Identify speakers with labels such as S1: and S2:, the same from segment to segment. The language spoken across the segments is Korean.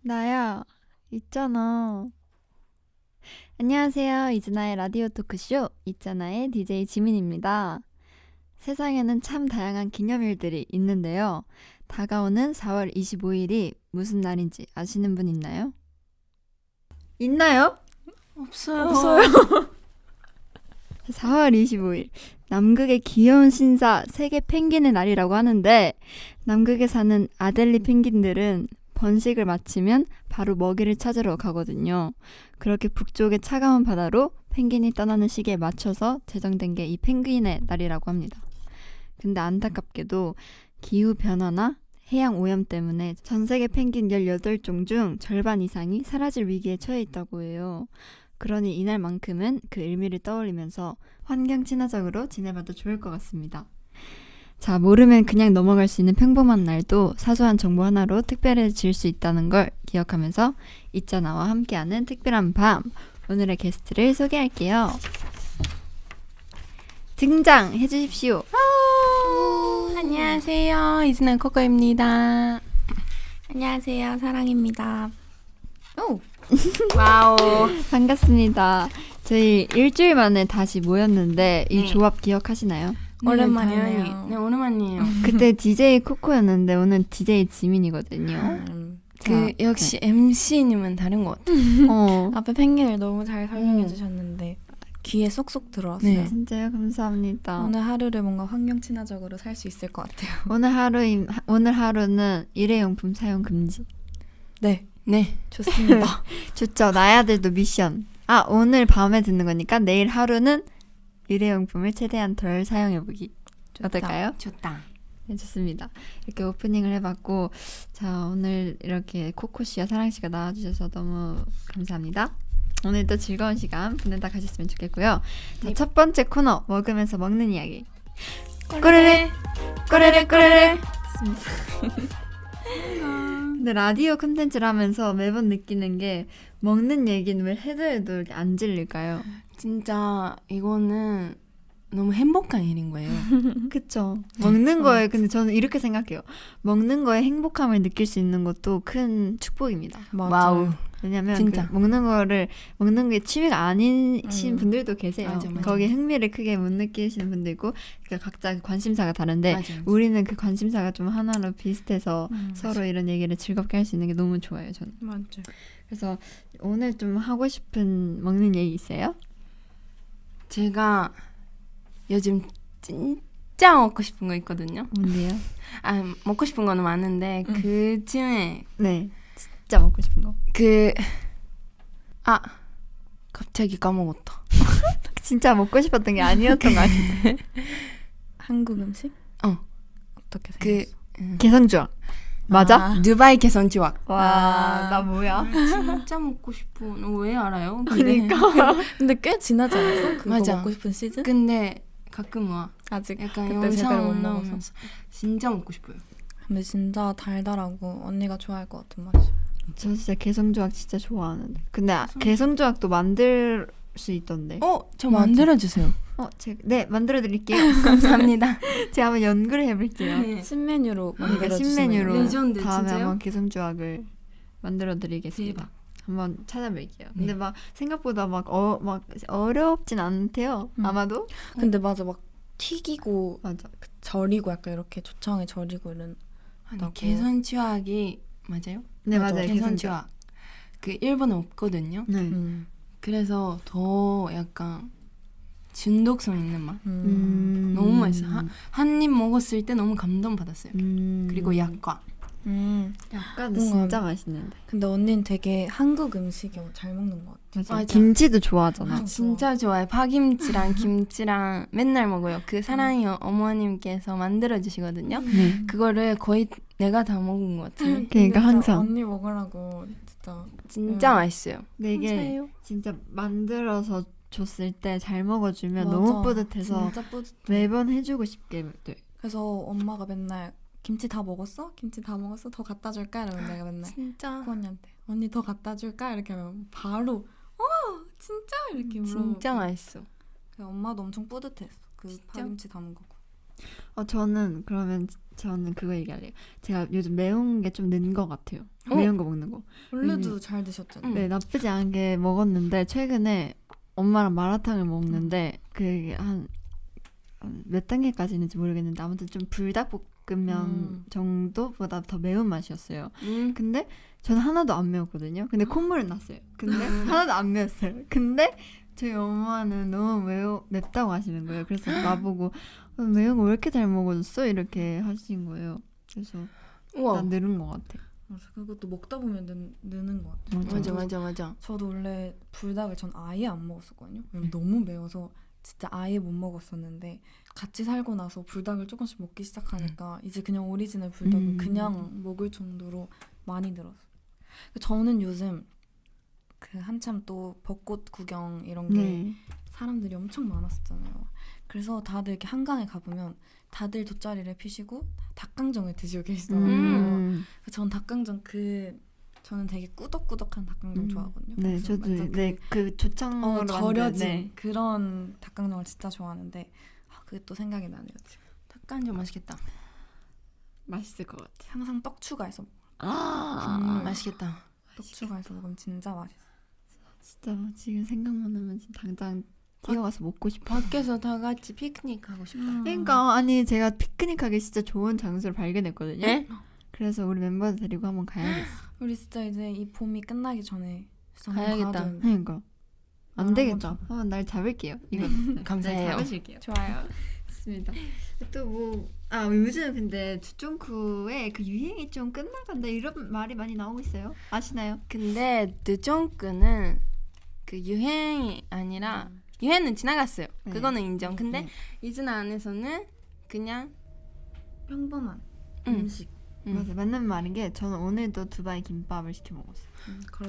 S1: 나야, 있잖아. 안녕하세요. 이즈나의 라디오 토크쇼, 있잖아의 DJ 지민입니다. 세상에는 참 다양한 기념일들이 있는데요. 다가오는 4월 25일이 무슨 날인지 아시는 분 있나요? 있나요?
S2: 없어요.
S1: 4월 25일, 남극의 귀여운 신사 세계 펭귄의 날이라고 하는데, 남극에 사는 아델리 펭귄들은 번식을 마치면 바로 먹이를 찾으러 가거든요. 그렇게 북쪽의 차가운 바다로 펭귄이 떠나는 시기에 맞춰서 제정된 게 이 펭귄의 날이라고 합니다. 근데 안타깝게도 기후 변화나 해양 오염 때문에 전 세계 펭귄 18종 중 절반 이상이 사라질 위기에 처해 있다고 해요. 그러니 이날만큼은 그 의미를 떠올리면서 환경 친화적으로 지내봐도 좋을 것 같습니다. 자, 모르면 그냥 넘어갈 수 있는 평범한 날도 사소한 정보 하나로 특별해질 수 있다는 걸 기억하면서 있잖아와 함께하는 특별한 밤, 오늘의 게스트를 소개할게요. 등장해 주십시오.
S2: 안녕하세요. 이즈나 코코입니다.
S3: 안녕하세요, 사랑입니다. 오,
S2: 와우.
S1: 반갑습니다. 저희 일주일 만에 다시 모였는데 이
S2: 네.
S1: 조합 기억하시나요?
S3: 오랜만이네요.
S2: 당연히. 네, 오랜만이에요.
S1: 그때 DJ 코코였는데 오늘 DJ 지민이거든요.
S2: 그
S1: 자,
S2: 역시 MC님은 다른 것 같아요.
S3: 앞에 펭귄을 너무 잘 설명해
S2: 음.
S3: 주셨는데 귀에 쏙쏙 들어왔어요.
S2: 네.
S1: 진짜요? 감사합니다.
S3: 오늘 하루를 뭔가 환경 친화적으로 살 수 있을 것 같아요.
S1: 오늘 하루는 일회용품 사용 금지.
S3: 네,
S2: 네.
S3: 좋습니다.
S1: 좋죠. 나야들도 미션. 아, 오늘 밤에 듣는 거니까 내일 하루는 일회용품을 최대한 덜 사용해보기. 어떨까요?
S2: 좋다.
S1: 네, 좋습니다. 이렇게 오프닝을 해봤고, 자, 오늘 이렇게 코코씨와 사랑씨가 나와주셔서 너무 감사합니다. 오늘도 즐거운 시간 보내다 가셨으면 좋겠고요. 자, 첫 번째 코너, 먹으면서 먹는 이야기. 꼬르르, 꼬르르, 꼬르르. 근데 라디오 콘텐츠를 하면서 매번 느끼는 게 먹는 얘기는 왜 해도 해도 이렇게 안 질릴까요?
S2: 진짜 이거는 너무 행복한 일인 거예요.
S1: 그쵸. 먹는 거에 근데 저는 이렇게 생각해요. 먹는 거에 행복함을 느낄 수 있는 것도 큰 축복입니다.
S2: 와우.
S1: 왜냐면
S2: 진짜.
S1: 그 먹는 게 취미가 아니신 분들도 계세요.
S2: 맞아, 맞아.
S1: 거기에 흥미를 크게 못 느끼시는 분도 있고 그러니까 각자 관심사가 다른데
S2: 맞아요.
S1: 우리는 그 관심사가 좀 하나로 비슷해서 서로 이런 얘기를 즐겁게 할 수 있는 게 너무 좋아요. 저는.
S3: 맞죠.
S1: 그래서 오늘 좀 하고 싶은 먹는 얘기 있어요?
S2: 제가 요즘 진짜 먹고 싶은 거 있거든요.
S1: 뭔데요?
S2: 아, 먹고 싶은 거는 많은데 그 중에
S1: 네. 진짜 먹고 싶은 거.
S2: 갑자기 까먹었다.
S1: 진짜 먹고 싶었던 게 아니었던 것 같은데.
S3: 한국 음식?
S2: 어.
S3: 어떻게
S2: 그
S3: 생겼어?
S1: 개성주악. 맞아?
S2: 두바이 개선지왁.
S1: 와, 나 뭐야?
S2: 진짜 먹고 싶어. 너 왜 알아요?
S1: 그러니까.
S3: 근데 꽤 지나지 않았어? 그거
S2: 맞아.
S3: 먹고 싶은 시즌?
S2: 근데 가끔 와.
S3: 아직
S2: 약간
S3: 그때 제대로
S2: 영상
S3: 못 먹어서.
S2: 올라오면서 진짜 먹고 싶어요.
S3: 근데 진짜 달달하고 언니가 좋아할 것 같은 맛이야.
S1: 저 진짜 개성조각 진짜 좋아하는데. 근데 개성조각도 만들 수 있던데.
S2: 저 만들어주세요.
S1: 네, 만들어 드릴게요.
S2: 감사합니다.
S1: 제가 한번 연구를 해볼게요.
S2: 네.
S3: 신메뉴로
S1: 그러니까
S3: 만들어주시는
S1: 신메뉴로
S3: 거예요?
S2: 레전드,
S1: 다음에
S2: 진짜요?
S1: 한번 개성조각을 만들어 드리겠습니다.
S2: 대박.
S1: 한번 찾아뵐게요.
S2: 네.
S1: 근데 막 생각보다 막 어렵진 않대요. 아마도.
S3: 근데 맞아, 막 튀기고
S1: 맞아.
S3: 절이고 약간 이렇게 조청에 절이고 이런.
S2: 아니, 개선지왁이 맞아요?
S1: 네,
S3: 맞아.
S1: 맞아요.
S2: 개선지왁. 그 일본에 없거든요.
S1: 네.
S2: 그래서 더 약간 중독성 있는 맛. 너무 맛있어. 한 입 먹었을 때 너무 감동받았어요. 그리고 약과.
S1: 약간
S3: 뭔가-
S1: 진짜 맛있는데.
S3: 근데 언니는 되게 한국 음식을 잘 먹는 것 같아.
S1: 맞아.
S2: 맞아.
S1: 김치도 좋아하잖아.
S3: 맞아.
S2: 진짜 좋아해. 파김치랑 김치랑 맨날 먹어요. 그 사랑이 어머님께서 만들어 주시거든요.
S1: 네.
S2: 그거를 거의 내가 다 먹은 것 같아요.
S1: 그러니까
S3: 근데
S1: 항상.
S3: 진짜 언니 먹으라고 진짜.
S2: 진짜 맛있어요.
S1: 근데 이게
S3: 감사해요.
S1: 진짜 만들어서 줬을 때 잘 먹어주면
S3: 맞아.
S1: 너무 뿌듯해서
S3: 진짜 뿌듯해.
S1: 매번 해주고 싶게 돼.
S3: 그래서 엄마가 맨날 김치 다 먹었어? 김치 다 먹었어? 더 갖다 줄까? 이러면 내가 맨날
S2: 진짜
S3: 코 언니한테 언니 더 갖다 줄까? 이렇게 하면 바로 진짜? 이렇게 물어.
S2: 진짜 맛있어.
S3: 엄마도 엄청 뿌듯했어. 그
S2: 진짜?
S3: 파김치 담은 거.
S1: 저는 그거 얘기할래요. 제가 요즘 매운 게 좀 는 것 같아요.
S2: 어?
S1: 매운 거 먹는 거.
S3: 원래도 잘 드셨잖아요.
S1: 네, 나쁘지 않게 먹었는데 최근에 엄마랑 마라탕을 먹는데 그게 한 몇 단계까지는지 모르겠는데 아무튼 좀 불닭볶음면 정도보다 더 매운 맛이었어요. 근데 저는 하나도 안 매웠거든요. 근데 콧물은 났어요. 근데 하나도 안 매웠어요. 근데 저희 엄마는 너무 맵다고 하시는 거예요. 그래서 나보고 매운 거 왜 이렇게 잘 먹어줬어? 이렇게 하신 거예요. 그래서
S2: 우와.
S1: 난 늘은 것 같아.
S3: 맞아. 그것도 먹다 보면 느는 것 같아요.
S2: 맞아.
S3: 저도 원래 불닭을 전 아예 안 먹었었거든요. 왜냐면 너무 매워서 진짜 아예 못 먹었었는데 같이 살고 나서 불닭을 조금씩 먹기 시작하니까 이제 그냥 오리지널 불닭을 그냥 먹을 정도로 많이 늘었어요. 저는 요즘 그 한참 또 벚꽃 구경 이런 게 사람들이 엄청 많았었잖아요. 그래서 다들 이렇게 한강에 가보면 다들 돗자리를 피시고 닭강정을 드시고 계시더라고요. 전 닭강정 저는 되게 꾸덕꾸덕한 닭강정 좋아하거든요.
S1: 네,
S3: 그래서
S1: 저도
S3: 완전
S1: 그 조청으로
S3: 절여진
S1: 만든,
S3: 그런 닭강정을 진짜 좋아하는데 그게 또 생각이 나네요. 지금.
S2: 닭강정 맛있겠다.
S1: 맛있을 것 같아.
S3: 항상 떡 추가해서
S1: 아,
S2: 맛있겠다.
S3: 떡 추가해서 먹으면 진짜 맛있어.
S1: 진짜 지금 생각만 하면 진짜 당장 뛰어가서 먹고 싶어.
S2: 밖에서 다 같이 피크닉 하고 싶다.
S1: 그러니까 아니 제가 피크닉 하기 진짜 좋은 장소를 발견했거든요.
S2: 네?
S1: 그래서 우리 멤버들 데리고 한번 가야겠어.
S3: 우리 진짜 이제 이 봄이 끝나기 전에 진짜
S2: 가야겠다.
S3: 한번 가야 되는데.
S1: 그러니까 안
S3: 아,
S1: 되겠죠.
S3: 맞아.
S1: 한번 날 잡을게요. 이거
S2: 감사해요.
S1: 잡으실게요.
S3: 좋아요.
S1: 좋습니다. 또 요즘 근데 두쫑쿠의 그 유행이 좀 끝나간다 이런 말이 많이 나오고 있어요. 아시나요?
S2: 근데 드종크는 그 유행이 아니라 유행은 지나갔어요.
S1: 네.
S2: 그거는 인정. 근데 이즈나 안에서는 그냥
S3: 평범한
S2: 음.
S3: 음식.
S1: 맞아, 맞는 말인 게 저는 오늘도 두바이 김밥을 시켜 먹었어요.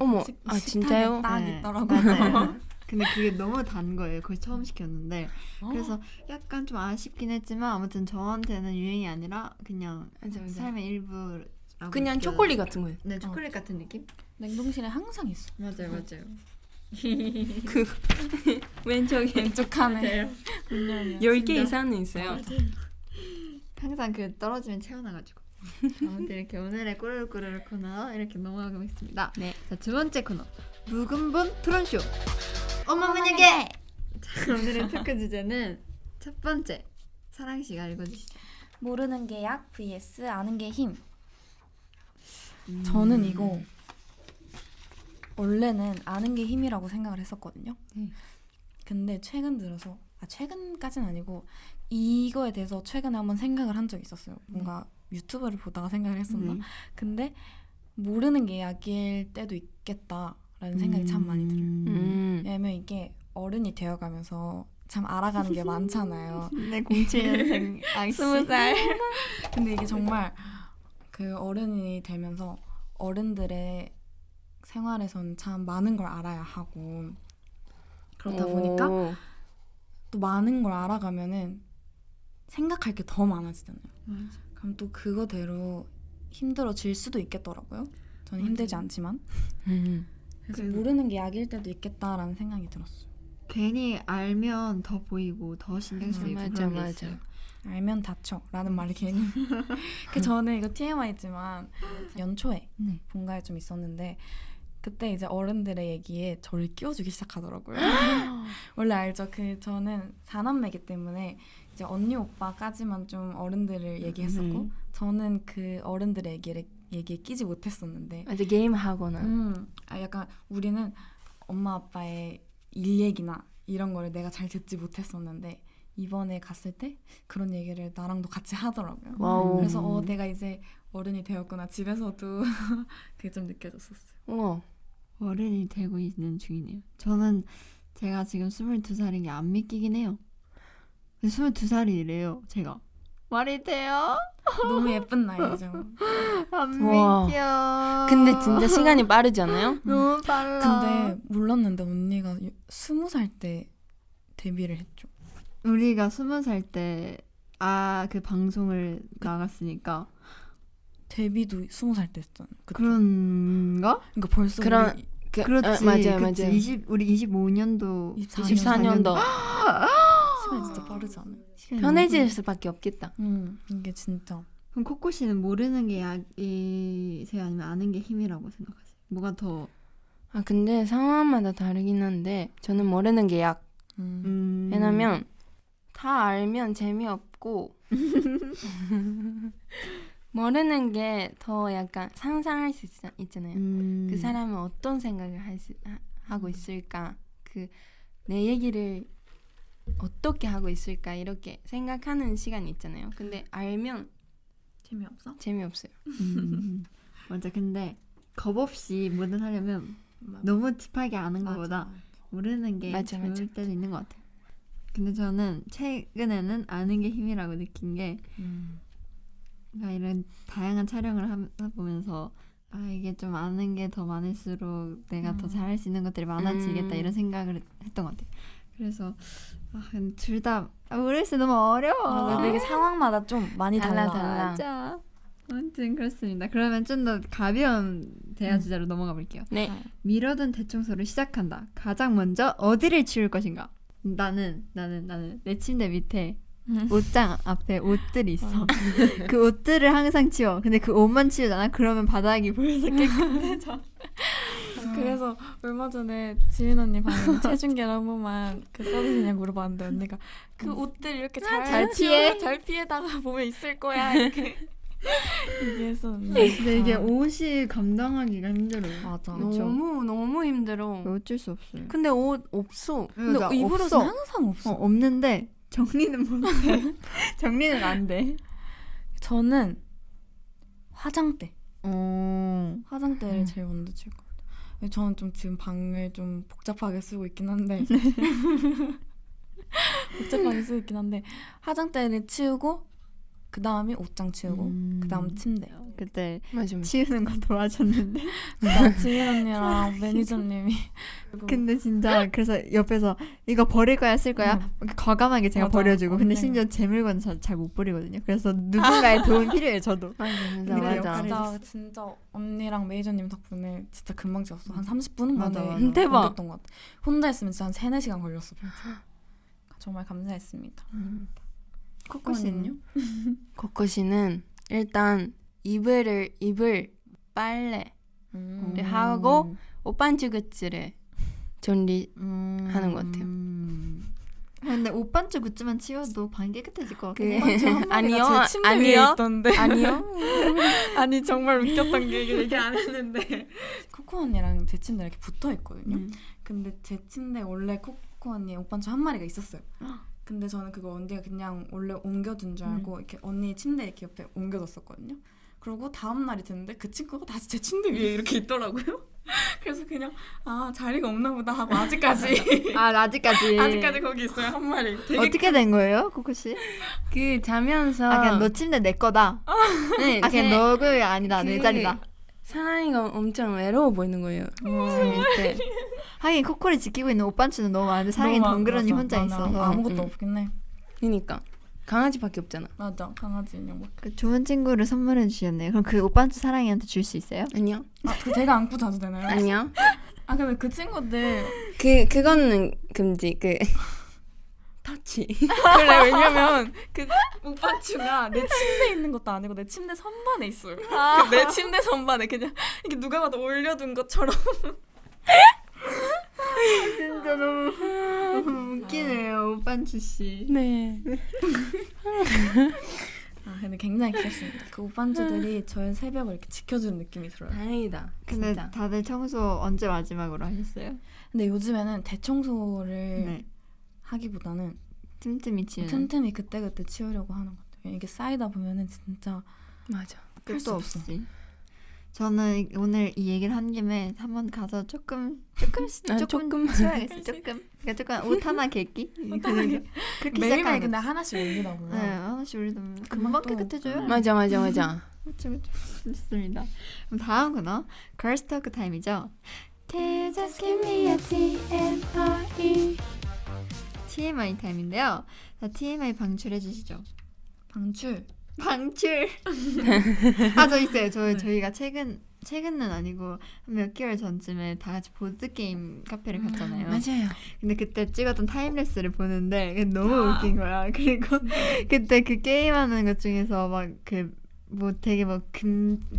S2: 어머,
S3: 식탁에
S2: 진짜요?
S3: 딱
S1: 네,
S3: 있더라고요.
S1: 맞아요. 근데 그게 너무 단 거예요. 거의 처음 시켰는데
S3: 어?
S1: 그래서 약간 좀 아쉽긴 했지만 아무튼 저한테는 유행이 아니라 그냥
S2: 맞아.
S1: 삶의 일부라고
S2: 그냥
S1: 느껴요.
S2: 초콜릿 같은 거예요.
S1: 네, 초콜릿 같은 느낌?
S3: 냉동실에 항상 있어.
S1: 맞아요.
S2: 왼쪽에
S3: 왼쪽 칸에
S1: 네.
S2: 10개 이상은 있어요.
S1: 항상 그 떨어지면 채워놔가지고. 아무튼 이렇게 오늘의 꾸르르꾸르르 코너 이렇게 넘어가겠습니다.
S2: 네.
S1: 자, 두 번째 코너 묵은 분 토론쇼. 엄마 만약에. 자, 오늘의 토크 주제는 첫 번째 사랑 씨가 읽어주시죠.
S3: 모르는 게 약 vs 아는 게 힘. 저는 이거 원래는 아는 게 힘이라고 생각을 했었거든요. 근데 최근 들어서 최근까지는 아니고 이거에 대해서 최근에 한번 생각을 한 적이 있었어요. 뭔가 유튜브를 보다가 생각을 했었나? 근데 모르는 게 약일 때도 있겠다라는 생각이 참 많이 들어요. 왜냐면 이게 어른이 되어가면서 참 알아가는 게 많잖아요.
S1: 네, 07년생 아이씨.
S3: 20살. 근데 이게 정말 그 어른이 되면서 어른들의 생활에서는 참 많은 걸 알아야 하고 그렇다 보니까 또 많은 걸 알아가면은 생각할 게 더 많아지잖아요.
S1: 맞아.
S3: 그럼 또 그거대로 힘들어질 수도 있겠더라고요. 저는 힘들지 않지만. 그래서 모르는 게 약일 때도 있겠다라는 생각이 들었어요.
S1: 괜히 알면 더 보이고 더 신경 쓰이고
S2: 맞아,
S1: 그런 게
S2: 맞아.
S1: 있어요.
S3: 알면 다쳐 라는 말이 괜히 그 저는 이거 TMI지만 연초에
S1: 네.
S3: 본가에 좀 있었는데 그때 이제 어른들의 얘기에 저를 끼워주기 시작하더라고요. 원래 알죠? 저는 4남매이기 때문에 이제 언니 오빠까지만 좀 어른들을 얘기했었고 저는 그 어른들의 얘기에 끼지 못했었는데
S2: 아주 게임 하거나
S3: 약간 우리는 엄마 아빠의 일 얘기나 이런 거를 내가 잘 듣지 못했었는데 이번에 갔을 때 그런 얘기를 나랑도 같이 하더라고요.
S2: 와우.
S3: 그래서 내가 이제 어른이 되었구나. 집에서도 그게 좀 느껴졌었어요.
S2: 우와.
S1: 어른이 되고 있는 중이네요. 저는 제가 지금 22살인 게 안 믿기긴 해요. 22살이래요, 제가. 말이 돼요?
S3: 너무 예쁜 나이죠.
S1: 안
S2: 우와.
S1: 믿겨.
S2: 근데 진짜 시간이 빠르지 않아요?
S1: 너무 빨라.
S3: 근데 몰랐는데 언니가 20살 때 데뷔를 했죠.
S1: 우리가 20살 때 그 방송을 나갔으니까
S3: 데뷔도 20살 때 했잖아요. 그쵸?
S1: 그런가?
S3: 그러니까 벌써
S2: 그런
S3: 우리
S1: 그렇지.
S2: 맞아요,
S1: 그치.
S2: 맞아요.
S1: 우리 25년도
S2: 24년도
S3: 시간이 진짜 빠르지 않아요?
S1: 시간이
S2: 편해질
S1: 너무
S2: 수밖에 없겠다.
S3: 이게 진짜
S1: 그럼 코코 씨는 모르는 게 약이세요? 아니면 아는 게 힘이라고 생각하세요? 뭐가 더
S2: 아 근데 상황마다 다르긴 한데 저는 모르는 게 약. 왜냐면 다 알면 재미없고 모르는 게 더 약간 상상할 수 있잖아요. 그 사람은 어떤 생각을 하고 있을까? 그 내 얘기를 어떻게 하고 있을까? 이렇게 생각하는 시간이 있잖아요. 근데 알면
S3: 재미없어?
S2: 재미없어요.
S1: 맞아. 근데 겁 없이 뭐든 하려면 너무 딥하게 아는 것보다 모르는 게
S2: 맞아,
S1: 좋을
S2: 맞아.
S1: 때도 있는 것 같아요. 근데 저는 최근에는 아는 게 힘이라고 느낀 게 그러니까 이런 다양한 촬영을 하다 보면서 아 이게 좀 아는 게 더 많을수록 내가 더 잘할 수 있는 것들이 많아지겠다 이런 생각을 했던 것 같아요. 그래서 둘 다 모르겠어 너무 어려워.
S3: 되게 상황마다 좀 많이 달라.
S1: 맞아. 아무튼 그렇습니다. 그러면 좀 더 가벼운 대화 주제로 넘어가 볼게요.
S2: 네.
S1: 미뤄둔 대청소를 시작한다. 가장 먼저 어디를 치울 것인가? 나는 내 침대 밑에 옷장 앞에 옷들이 있어. 그 옷들을 항상 치워. 근데 그 옷만 치우잖아. 그러면 바닥이 보여서 깨끗해져.
S3: 그래서 얼마 전에 지민 언니 방에 체중계를 한 번만 써주시냐고 물어봤는데 언니가 그 옷들 이렇게
S1: 잘 피해?
S3: 잘 피해다가 보면 있을 거야 이렇게 얘기했었는데
S1: 근데 이게 옷이 감당하기가 힘들어요.
S3: 맞아.
S1: 그쵸?
S2: 너무 힘들어.
S1: 어쩔 수 없어요.
S2: 근데 옷 없어.
S3: 근데
S1: 맞아,
S3: 입으로는
S1: 없어.
S3: 항상 없어.
S1: 없는데 정리는 못해. 정리는 안 돼.
S3: 저는 화장대.
S1: 어.
S3: 화장대를 제일 먼저 치울 것 같아요. 저는 좀 지금 방을 좀 복잡하게 쓰고 있긴 한데 복잡하게 쓰고 있긴 한데 화장대를 치우고 그 다음이 옷장 치우고 그 다음 침대.
S1: 그때
S2: 맞아.
S1: 치우는 거 도와줬는데.
S3: 진짜 지민 언니랑 매니저님이
S1: 근데 진짜 그래서 옆에서 이거 버릴 거야 쓸 거야 이렇게 과감하게 제가
S3: 맞아.
S1: 버려주고 근데
S3: 언니가.
S1: 심지어 제 물건은 잘 못 버리거든요. 그래서 누군가의 도움이 필요해요. 저도.
S2: 맞아.
S1: 근데
S2: 맞아.
S3: 진짜 언니랑 매니저님 덕분에 진짜 금방 지웠어. 한 30분
S1: 맞아,
S3: 만에
S1: 맞아.
S2: 대박.
S3: 옮겼던 것 같아. 혼자 했으면 진짜 한 3-4시간 걸렸어. 정말 감사했습니다.
S1: 코코 씨는요?
S2: 코코 씨는 일단 이불 빨래를 하고 옷반지 굿즈를 정리하는 것 같아요.
S1: 근데 옷반주 굿즈만 치워도 방 깨끗해질 것 같아요.
S2: 아니요,
S3: 제 침대 위에
S2: 아니요,
S3: 있던데.
S2: 아니요.
S3: 아니 정말 웃겼던 게 얘기 안 했는데 코코 언니랑 제 침대 이렇게 붙어 있거든요. 근데 제 침대 원래 코코 언니 옷반주 한 마리가 있었어요. 근데 저는 그거 언니가 그냥 원래 옮겨둔 줄 알고 이렇게 언니 침대 이렇게 옆에 옮겨뒀었거든요. 그리고 다음 날이 됐는데 그 친구가 다시 제 침대 위에 이렇게 있더라고요. 그래서 그냥 자리가 없나 보다 하고 아직까지
S1: 아직까지
S3: 거기 있어요 한 마리. 되게
S1: 어떻게 된 거예요, 코코 씨?
S2: 그 자면서
S1: 그냥 너 침대 내 거다.
S2: 네,
S1: 그냥 너가 아니다 내
S2: 그-
S1: 자리다.
S2: 사나이가 엄청 외로워 보이는 거예요. 잠일 때.
S1: 하긴 코코를 지키고 있는 옷반주는 너무 많은데 사랑이
S3: 너무
S1: 덩그러니
S3: 맞아.
S1: 혼자
S3: 맞아.
S1: 있어서
S3: 아무것도 없긴 해.
S2: 그러니까 강아지밖에 없잖아.
S3: 맞아 강아지 인형.
S1: 그 좋은 친구를 선물해 주셨네요. 그럼 그 옷반주 사랑이한테 줄 수 있어요?
S2: 아니요,
S3: 그 제가 안고 자도 되나요?
S2: 아니요.
S3: 근데 그 친구들
S2: 그거는 금지. 터치.
S3: 그래 왜냐면 그 옷반추가 내 침대에 있는 것도 아니고 내 침대 선반에 있어요. 내 침대 선반에 그냥 이게 누가 봐도 올려둔 것처럼.
S1: 진짜 너무 웃기네요, 옷반주 씨.
S2: 네.
S3: 근데 굉장히 귀엽습니다. 그 옷반주들이 저의 새벽을 이렇게 지켜주는 느낌이 들어요.
S2: 다행이다.
S1: 근데
S2: 진짜.
S1: 다들 청소 언제 마지막으로 하셨어요?
S3: 근데 요즘에는 대청소를
S1: 네.
S3: 하기보다는
S1: 틈틈이 치우는.
S3: 틈틈이 그때그때 치우려고 하는 것 같아요. 이게 쌓이다 보면은 진짜
S2: 맞아.
S3: 할 수
S1: 끝도
S3: 없어.
S1: 없이. 저는 오늘 이 얘기를 한 김에 한번 가서 조금씩
S2: 조금.
S1: 치워야겠어요. 조금. 그러니까 조금 옷 하나 개기. 그렇게
S3: 매일매일
S1: 시작하는
S3: 근데 하나씩 올리다 보면
S1: 네, 하나씩 우리도 금방
S3: 금방 또-
S1: 깨끗해져요.
S2: 맞아.
S1: 그렇죠. 좋습니다. 그럼 다음 코너 Girls Talk 타임이죠. Just give me a TMI. TMI 타임인데요. 자, TMI 방출해 주시죠.
S3: 방출.
S1: 방출. 저 있어요. 저희가 최근은 아니고 한 몇 개월 전쯤에 다 같이 보드 게임 카페를 갔잖아요.
S2: 맞아요.
S1: 근데 그때 찍었던 타임랩스를 보는데 그게 너무 웃긴 거야. 그리고 그때 그 게임하는 것 중에서 막 그 뭐 되게 뭐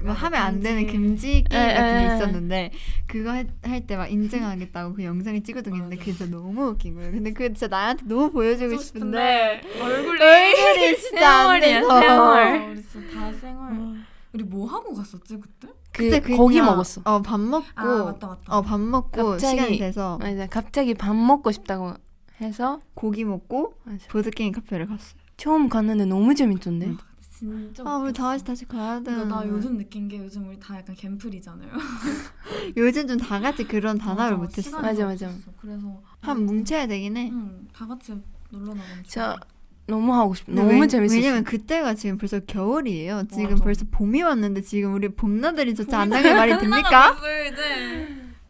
S1: 하면 안 되는 금지 게임 같은 게 있었는데 그거 할 때 막 인증하겠다고 그 영상을 찍어둔 게 그게 진짜 너무 웃긴 거예요. 근데 그거 진짜 나한테 너무 보여주고 싶은데 얼굴이 진짜 안
S2: 생얼이야,
S1: 돼서.
S2: 생얼.
S3: 우리 진짜 다 생얼. 우리 뭐 하고 갔었지 그때?
S2: 그때
S1: 그냥
S2: 고기 먹었어.
S1: 밥 먹고
S3: 맞다.
S1: 밥 먹고
S2: 갑자기-
S1: 시간이 돼서
S2: 맞아. 갑자기 밥 먹고 싶다고 해서
S1: 고기 먹고
S2: 맞아.
S1: 보드 게임 카페를 갔어요.
S2: 처음 갔는데 너무 재밌던데.
S3: 진짜
S1: 우리
S3: 웃겼어.
S1: 다시 가야 돼.
S3: 그러니까 나 요즘 느낀 게 요즘 우리 다 약간 갬플이잖아요.
S1: 요즘 좀 다 같이 그런 단합을 못했어.
S3: 시간이
S2: 맞아,
S3: 없었어.
S2: 맞아.
S3: 그래서
S1: 한 뭉쳐야 되긴 해.
S3: 다 같이 놀러 나가면
S2: 저 너무 하고 싶어.
S1: 근데
S2: 너무 재밌었어.
S1: 왜냐면 그때가 지금 벌써 겨울이에요. 지금
S3: 맞아.
S1: 벌써 봄이 왔는데 지금 우리 봄나들이조차 안 나갈 말이 됩니까?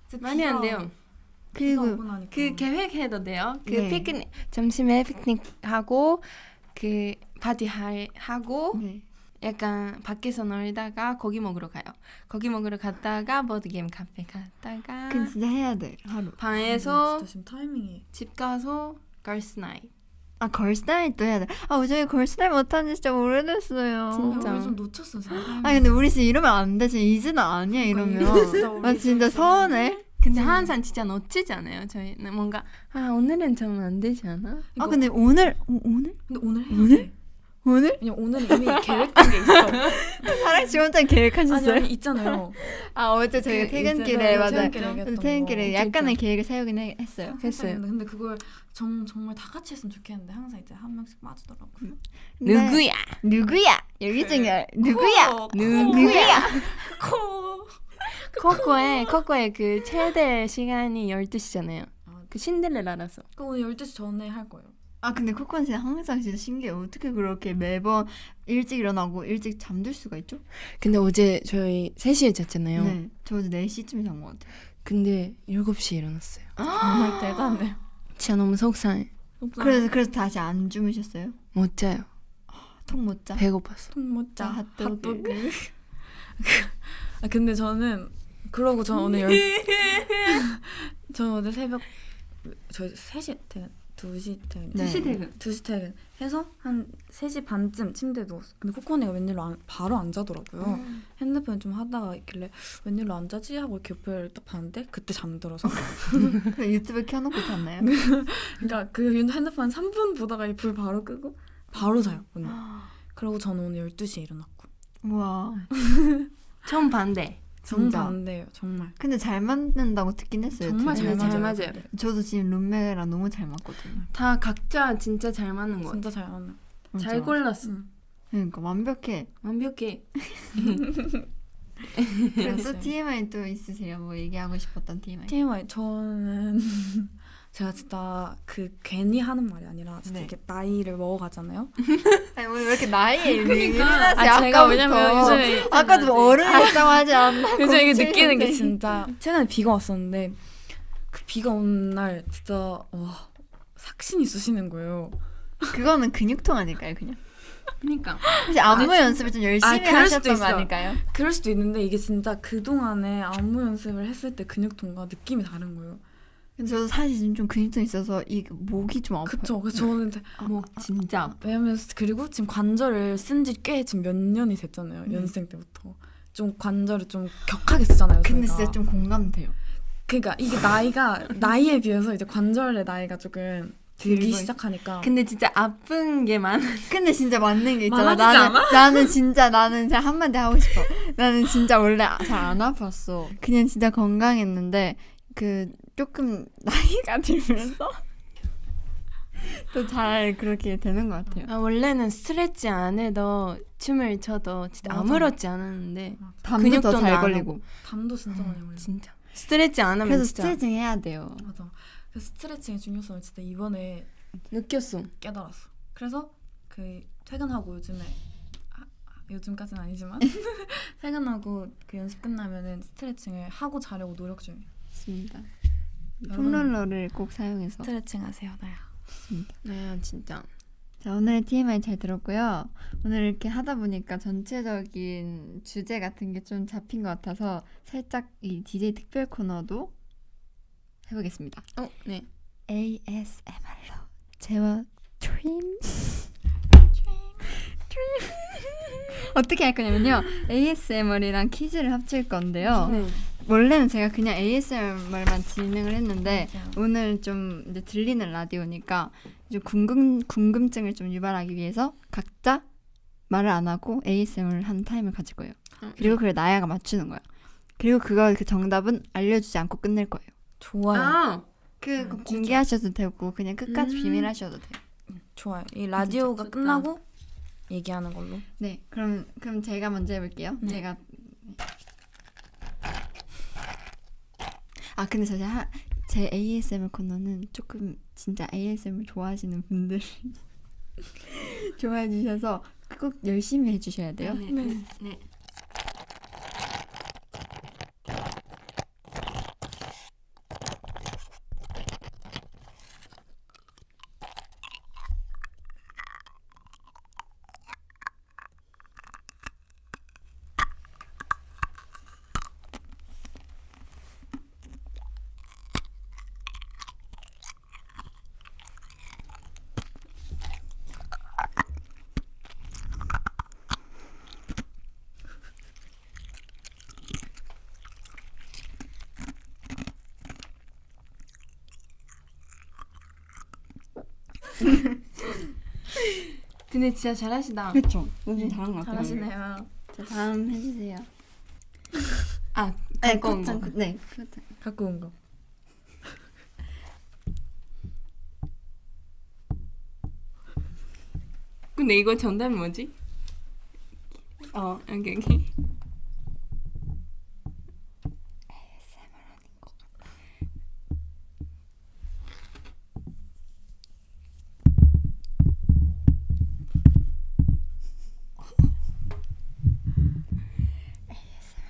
S3: 이제
S2: 많이 안 돼요.
S1: 그리고
S2: 그 계획해도 돼요. 그
S1: 네.
S2: 피크닉 점심에 피크닉 하고 그 파티 하고
S1: 네.
S2: 약간 밖에서 놀다가 고기 먹으러 가요. 고기 먹으러 갔다가 보드 게임 카페 갔다가
S1: 그건 진짜 해야 돼 하루.
S2: 방에서
S3: 진짜 지금 타이밍이
S2: 집 가서 걸스 나잇.
S1: 걸스 나잇도 해야 돼. 저희 걸스 나잇 못한 지 진짜 오래됐어요.
S2: 진짜.
S3: 우리 좀 놓쳤어 지금 타이밍.
S1: 근데 우리 진짜 이러면 안 돼. 진짜 이즈는 아니야 이러면.
S3: 진짜 우리
S1: 나 진짜 서운해.
S2: 근데 항상 진짜 놓치지 않아요. 저희는 뭔가 오늘은 좀 안 되지 않아?
S1: 근데 오늘
S3: 근데 오늘 해야
S1: 오늘?
S3: 돼.
S1: 오늘?
S3: 왜냐면 오늘 이미 계획된 게 있어.
S1: 사랑 씨 혼자 계획하셨어요?
S3: 아니 있잖아요.
S1: 어제 저희가
S3: 그
S1: 퇴근길에
S3: 있잖아요.
S1: 맞아요.
S3: 퇴근길에 얘기했던
S1: 퇴근길에
S3: 거.
S1: 약간의 계획을 세우긴 했어요.
S2: 했어요.
S3: 근데 그걸 정말 다 같이 했으면 좋겠는데 항상 이제 한 명씩 빠지더라고요.
S1: 근데
S2: 누구야?
S1: 누구야? 여기 중요해. 누구야? 누구야?
S2: 코코의 그 최대 시간이 12시잖아요. 그 신데렐라라서.
S3: 그 오늘 12시 전에 할 거예요.
S1: 근데 코코는 진짜 항상 진짜 신기해. 어떻게 그렇게 매번 일찍 일어나고 일찍 잠들 수가 있죠?
S2: 근데 어제 저희 3시에 잤잖아요.
S1: 네. 저 어제 4시쯤에 잔 것 같아요.
S2: 근데 7시에 일어났어요.
S3: 정말 대단해요.
S2: 진짜 너무 속상해.
S1: 그래서 다시 안 주무셨어요?
S2: 못 자요.
S1: 통 못 자?
S2: 배고팠어.
S3: 통모짜
S1: 핫도그.
S3: 근데 저는 그러고 전 오늘 저는 어제 새벽 저희 3시 퇴근 2시 퇴근
S1: 네.
S2: 2시 퇴근.
S3: 2시 퇴근 해서 한 3시 반쯤 침대에 누웠어. 근데 코코네가 웬일로 바로 안 자더라고요. 핸드폰 좀 하다가 있길래 웬일로 안 자지 하고 이렇게 옆을 딱 봤는데 그때 잠들어서
S1: 그냥 유튜브 켜놓고 잤나요?
S3: 그러니까 그 핸드폰 3분 보다가 이 불 바로 끄고 바로 자요 오늘. 그리고 저는 오늘 12시에 일어났고
S1: 우와.
S2: 처음 반대.
S3: 정말
S1: 진짜.
S3: 반대예요 정말.
S1: 근데 잘 맞는다고 듣긴 했어요.
S3: 정말
S1: 유튜브에.
S3: 잘
S2: 잘
S3: 맞아요.
S2: 맞아요.
S3: 근데.
S1: 저도 지금 룸메랑 너무 잘 맞거든요.
S2: 다 각자 진짜 잘 맞는 거 같아.
S3: 진짜 잘 맞는.
S2: 잘
S1: 진짜.
S2: 골랐어.
S1: 그러니까 완벽해.
S2: 완벽해.
S1: 그럼 또 TMI 또 있으세요? 뭐 얘기하고 싶었던 TMI?
S3: TMI 저는 제가 진짜 그 괜히 하는 말이 아니라 진짜
S1: 네.
S3: 이렇게 나이를 먹어가잖아요.
S1: 아니 오늘 왜 이렇게 나이에
S3: 그러니까.
S1: 예민하지?
S3: 제가 왜냐면 요즘에
S1: 아까도 어른이었다고 하지 않나?
S3: 요즘 이게 느끼는 게 진짜 최근에 비가 왔었는데 그 비가 온 날 진짜 와 삭신이 쑤시는 거예요.
S1: 그거는 근육통 아닐까요, 그냥?
S2: 그러니까.
S1: 혹시 안무 연습을 좀 열심히
S3: 그럴 수도
S1: 하셨던 거
S3: 있어.
S1: 아닐까요?
S3: 그럴 수도 있는데 이게 진짜 그 동안에 안무 연습을 했을 때 근육통과 느낌이 다른 거예요.
S1: 근데 저도 사실 지금 좀 근육통 있어서 이 목이 좀 아파요.
S3: 그쵸? 그래서 저는 이제
S2: 목 진짜 아파.
S3: 왜냐면 그리고 지금 관절을 쓴 지 꽤 지금 몇 년이 됐잖아요. 연습생 때부터 좀 관절을 좀 격하게 쓰잖아요.
S1: 근데
S3: 저희가.
S1: 진짜 좀 공감돼요.
S3: 그러니까 이게 나이에 비해서 이제 관절의 나이가 조금 들기
S1: 들고
S3: 시작하니까.
S2: 근데 진짜 아픈 게 많아.
S1: 근데 진짜 맞는 게 있잖아.
S3: 많아지지
S1: 나는 진짜 한마디 하고 싶어. 나는 진짜 원래 잘 안 아팠어. 그냥 진짜 건강했는데 그 조금 나이가 들면서 또 잘 그렇게 되는 것 같아요.
S2: 원래는 스트레치 안 해도 춤을 춰도 진짜
S3: 맞아.
S2: 아무렇지 않았는데
S1: 담도 더
S2: 근육통도
S1: 잘
S2: 안
S1: 걸리고.
S2: 하고.
S3: 담도 진짜 많이 걸려.
S2: 진짜 스트레치 안 하면
S1: 그래서
S2: 진짜
S1: 스트레칭 해야 돼요.
S3: 맞아. 그래서 스트레칭의 중요성을 진짜 이번에
S2: 느꼈어.
S3: 깨달았어. 그래서 그 퇴근하고 요즘까지는 아니지만 퇴근하고 그 연습 끝나면은 스트레칭을 하고 자려고 노력 중이에요.
S1: 맞습니다.
S3: 여러분,
S1: 폼롤러를 꼭 사용해서.
S3: 스트레칭 하세요, 나야.
S2: 네, 진짜
S1: 자, 오늘 TMI 잘 들었고요. 오늘 이렇게 하다 보니까 전체적인 주제 같은 게 좀 잡힌 것 같아서 살짝 이 DJ 특별 코너도 해보겠습니다.
S2: 네.
S1: ASMR로 제와 트림 어떻게 할 거냐면요. ASMR이랑 퀴즈를 합칠 건데요.
S2: 네.
S1: 원래는 제가 그냥 ASMR만 진행을 했는데
S3: 맞아요.
S1: 오늘 좀 이제 들리는 라디오니까 좀 궁금증을 좀 유발하기 위해서 각자 말을 안 하고 ASMR을 하는 타임을 가질 거예요. 그리고 그걸 나야가 맞추는 거야. 그리고 그 정답은 알려주지 않고 끝낼 거예요.
S3: 좋아요.
S1: 그거
S3: 진짜.
S1: 공개하셔도 되고 그냥 끝까지
S2: 음.
S1: 비밀하셔도 돼요.
S3: 좋아요. 이 라디오가
S2: 좋다.
S3: 끝나고 얘기하는 걸로.
S1: 네, 그럼 제가 먼저 해볼게요.
S3: 네.
S1: 제가 근데 사실 제 ASMR 코너는 조금 진짜 ASMR 좋아하시는 분들이 좋아해 주셔서 꼭 열심히 해주셔야 돼요.
S2: 네.
S3: 네.
S2: 네. 네. 근데 진짜 잘하시다.
S1: 그렇죠. 너무 잘한 것 같아요.
S2: 잘하시네요.
S1: 자, 다음 해주세요.
S2: 네, 갖고 온 거.
S1: 네, 그렇죠.
S3: 갖고 온 거.
S2: 근데 이거 정답이 뭐지? 오케이.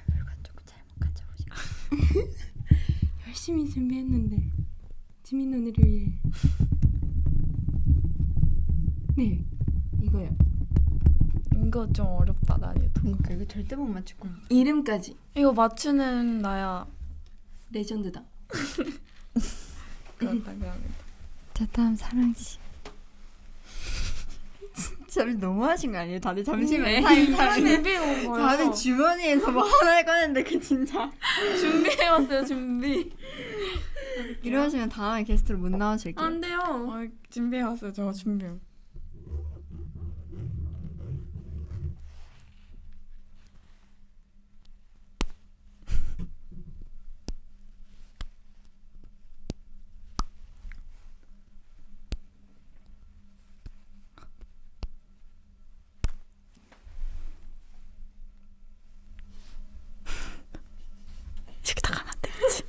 S1: 물건 조금 잘못 가져오시고.
S2: 열심히 준비했는데 지민 언니를 위해. 네, 이거요.
S3: 이거 좀 어렵다 난이도.
S1: 그러니까 이거 절대 못 맞출 거야.
S2: 이름까지
S3: 이거 맞추는 나야.
S2: 레전드다.
S3: 그렇다 그냥.
S1: 자, 다음 사랑 씨. 진짜 너무 하신 거 아니에요? 다들 잠시만요. 타임.
S3: 준비해 온 거예요.
S1: 다들 주머니에서 뭐 하나 꺼냈는데 그 진짜
S3: 준비해 왔어요 준비.
S1: 이러시면 다음에 게스트로 못 나오실게요.
S2: 안 돼요.
S3: 준비해 왔어요 저 준비. 이렇게 나가면 안 되겠지.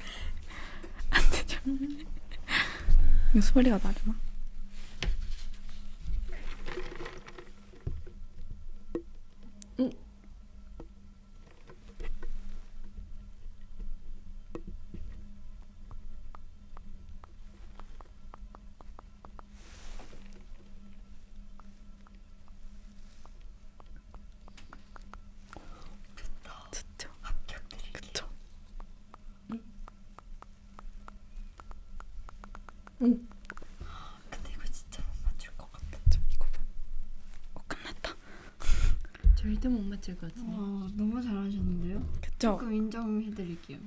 S3: 안 되죠. 이거 소리가 나려나? 듣죠? 그쵸?
S1: 근데 이거 진짜 못 맞출 것 같아.
S3: 이거 봐. 끝났다.
S2: 절대 못 맞출 것 같은데.
S1: 너무 잘하셨는데요?
S3: 그쵸?
S1: 조금 인정해드릴게요.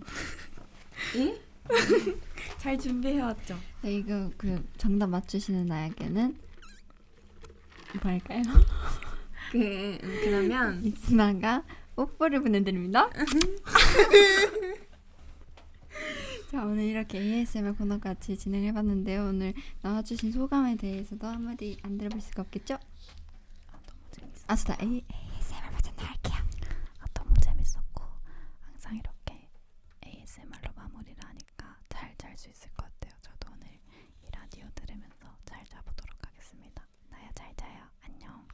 S2: 예?
S3: 잘 준비해왔죠?
S1: 네, 이거 그 정답 맞추시는 나에게는 뭐 할까요?
S2: 그러면
S1: 이스나가 뽀뽀를 보내드립니다. 자, 오늘 이렇게 ASMR 코너 같이 진행해봤는데요. 오늘 나와주신 소감에 대해서도 한마디 안 들어볼 수가 없겠죠?
S3: 너무 재밌어.
S1: 아수다 ASMR 버전 할게요.
S3: 너무 재밌었고 항상 이렇게 ASMR로 마무리를 하니까 잘 잘 수 있을 것 같아요. 저도 오늘 이 라디오 들으면서 잘 자보도록 하겠습니다. 나야 잘 자요. 안녕.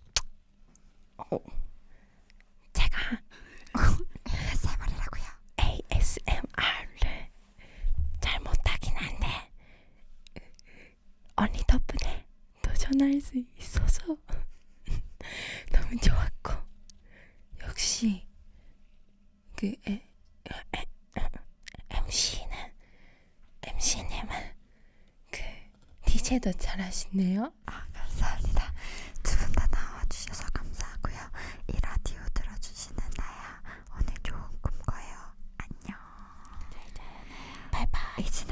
S2: 제가
S1: ASMR이라고요.
S2: ASMR을 잘 못하긴 한데 언니 덕분에 도전할 수 있어서
S4: 해주셔서 너무 좋았고, 역시 그 MC님은 그 DJ도 잘하시네요.
S1: 감사합니다. 두 분 다 나와주셔서 감사하고요. 이 라디오 들어주시는 나야 오늘 좋은 꿈 꿔요. 안녕. 바이바이. 이진아